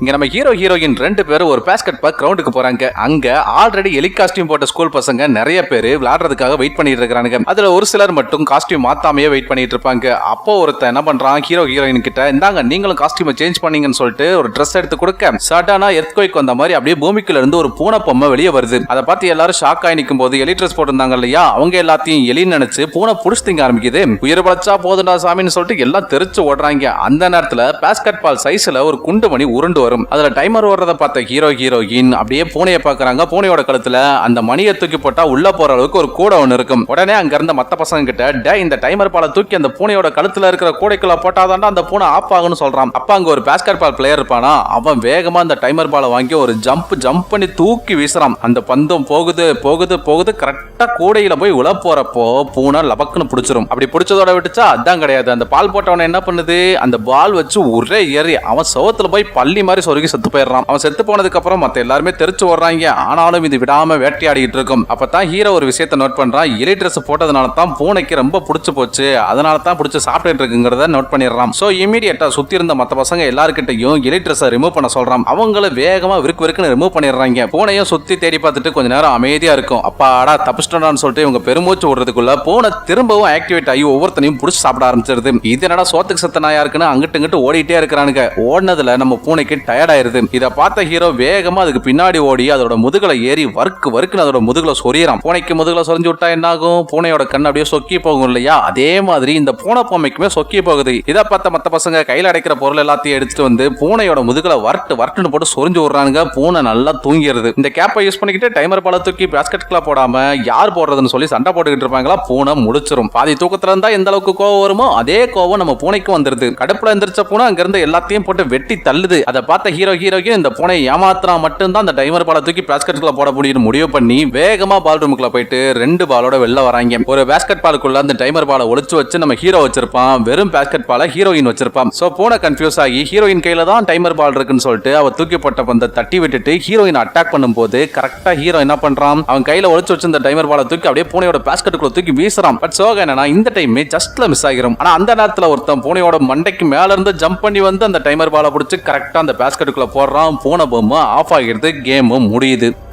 இங்க நம்ம ஹீரோயின் ரெண்டு பேரும் ஒரு பேஸ்கெட் பால் கிரவுண்டுக்கு போறாங்க. அங்க ஆல்ரெடி எலி காஸ்டியூம் போட்ட ஸ்கூல் பசங்க நிறைய பேர் விளையாடுறதுக்காக வெயிட் பண்ணிட்டு இருக்காங்க. அதுல ஒரு சிலர் மட்டும் காஸ்டியூம் மாத்தாமையே வெயிட் பண்ணிட்டு இருப்பாங்க. அப்போ ஒருத்தன் என்ன பண்றான், ஹீரோயின் கிட்ட இந்தாங்க நீங்களும் காஸ்டியூமை சேஞ்ச் பண்ணீங்கன்னு சொல்லிட்டு ஒரு ட்ரெஸ் எடுத்து கொடுக்க சடனா எர்த்குவேக் வந்த மாதிரி அப்படியே பூமிக்குள்ள இருந்து ஒரு பூனை பொம்மை வெளியே வருது. அதை பார்த்து எல்லாரும் ஷாக் ஆகி நிற்கும் போது எலி ட்ரெஸ் போட்டிருந்தாங்க இல்லையா, அவங்க எல்லாத்தையும் எலி நினைச்சு பூனை புடிச்சு திங்க ஆரம்பிக்குது. உயிர் பழச்சா போதுண்டா சாமின்னு சொல்லிட்டு எல்லாம் தெரிச்சு ஓடுறாங்க. அந்த நேரத்துல பேஸ்கெட் பால் சைஸ்ல ஒரு குண்டு மணி உருண்டு வரும். அதுல டைமர் ஓடுறத பார்த்த ஹீரோயின் அப்படியே பூனையை பாக்குறாங்க. பூனையோட கழுத்துல அந்த மணியை தூக்கி போட்டா உள்ள போற அளவுக்கு ஒரு கூடை ஒண்ணு இருக்கும். உடனே அங்க இருந்த மத்த பசங்க கிட்ட இந்த டைமர் பாலை தூக்கி அந்த பூனையோட கழுத்துல இருக்கிற கூடைக்குள்ள போட்டாதான்டா அந்த பூனை ஆஃப் ஆகும்னு சொல்றான். அப்ப அங்க ஒரு பேஸ்கெட் பால் பிளேயர் இருப்பானா, அவன் வேகமா அந்த டைமர் பாலை வாங்கி ஒரு ஜம்ப் பண்ணி தூக்கி வீசுறான். அந்த பந்தம் போகுது கரெக்டா கூடையில போய் உள்ள போறப்போ பூனை லபக்குன்னு பிடிச்சிரும். அப்படி பிடிச்சதோட விட்டுச்சா அதான் கிடையாது. அந்த பால் போட்டவன என்ன பண்ணுது, அந்த பால் வச்சு ஒரே ஏறி அவன் சோத்துல போய் பள்ளி மாதிரி சொருகி செத்து போயிடுறான். அவன் செத்து போனதுக்கு அப்புறம் மத்த எல்லாருமே தெரிச்சு ஓடுறாங்க. ஆனாலும் இது விடாம வேட்டையாடிட்டு இருக்கும். அப்பதான் ஹீரோ ஒரு விஷயத்தை நோட் பண்றான். எலி ட்ரெஸ் போட்டதுனால தான் பூனைக்கு ரொம்ப பிடிச்சு போச்சு, அதனால தான் பிடிச்சு சாப்பிட்டு இருக்குங்கிறத நோட் பண்ணிடுறான். சோ இமீடியட்டா சுத்தி இருந்த மத்த பசங்க எல்லாருக்கிட்டையும் எலி ட்ரெஸ்ஸை ரிமூவ் பண்ண சொல்றான். அவங்கள வேகமா விருக்குன்னு ரிமூவ் பண்ணிடுறாங்க. பூனையும் சுத்தி தேடி பார்த்துட்டு கொஞ்ச நேரம் அமைதியா இருக்கும். அப்பாடா தப்பிச்சிட்டோம்னு சொல்லிட்டு இவங்க பெருமூச்சு விடுறதுக்குள்ள பூனை திரும்பவும் ஆக்டிவேட் ஆகி ஒவ்வொருத்தனையும் பிடிச்சி சாப்பிட ஆரம்பிச்சிருது. இது என்னடா சோத்துக்கு சத்த நாயா இருக்குன்னு அங்கிட்டு ஓடிட்டே இருக்கிறானுங்க. ஓடினதுல நம்ம பூனைக்கு டயர்ட் ஆயிருது. இத பார்த்த ஹீரோ வேகமா அதுக்கு பின்னாடி ஓடி அதோட முதுகுல ஏறி வறுக்குன்னு அதோட முதுகுல சொறியறான். பூனைக்கு முதுகுல சொரிஞ்சு விட்டா என்ன ஆகும், பூனையோட கண் அப்படியே சொக்கி போகும் இல்லையா, அதே மாதிரி இந்த பூனை பொம்மைக்குமே சொக்கி போகுது. இதை பார்த்த மத்த பசங்க கையில அடைக்கிற பொருள் எல்லாத்தையும் எடுத்துட்டு வந்து பூனையோட முதுகுல வறுட்டுன்னு போட்டு சொரிஞ்சு விடுறானுங்க. பூனை நல்லா தூங்கிடுது. இந்த கேப்பை யூஸ் பண்ணிக்கிட்டு டைமர் பாலை தூக்கி பேஸ்கெட்ல போடாம யார் போடுறதுன்னு சொல்லி சண்டை போட்டுக்கிட்டு இருப்பாங்களா, பூனை முடிச்சிரும். பாதி தூக்கத்துல இருந்தா எந்த அளவுக்கு கோவம் வருமோ அதே கோவம் நம்ம பூனைக்கும் வந்துருது. கடுப்புல எந்திரிச்ச பூனை அங்க இருந்து எல்லாத்தையும் போட்டு வெட்டி தள்ளுது. அதை பார்த்த ஹீரோயின் இந்த பூனை ஏமாத்தினா மட்டும்தான் அந்த டைமர் பாலை தூக்கி பேஸ்கெட்ல போட முடியும் முடிவு பண்ணி வேகமா பால் ரூமுக்குள்ள போயிட்டு 2 பாலோட வெளில வராங்க. ஒரு பேஸ்கெட் பாலுக்குள்ள அந்த டைமர் பாலை ஒளிச்சு வச்சு நம்ம ஹீரோ வச்சிருப்பான். வெறும் பேஸ்கெட் பாலை ஹீரோயின் வச்சிருப்பான். சோ பூனை கன்ஃபியூஸ் ஆகி ஹீரோயின் கையில தான் டைமர் பால் இருக்குன்னு சொல்லிட்டு அவ தூக்கி போட்ட பந்த தட்டி விட்டுட்டு ஹீரோயின் அட்டாக் பண்ணும்போது கரெக்டா ஹீரோ என்ன பண்றான், அவன் கையில ஒளிச்சு வச்சு அந்த டைமர் பாலை தூக்கி அப்படியே பூனையோட பேஸ்கெட்டுக்குள்ள தூக்கி வீசுறான். பட் சோக என்னன்னா இந்த டைம் ஜஸ்ட்ல மிஸ் ஆகிரும். ஆனா அந்த நேரத்துல ஒருத்தன் பூனையோட மண்டைக்கு மேல இருந்து ஜம்ப் பண்ணி வந்து அந்த டைமர் பாலை பிடிச்சு கரெக்டா அந்த பேஸ்கெட்டுக்குள்ள போடுறான். பூனை பொம்மை ஆஃப் ஆகிடுது. கேமும் முடியுது.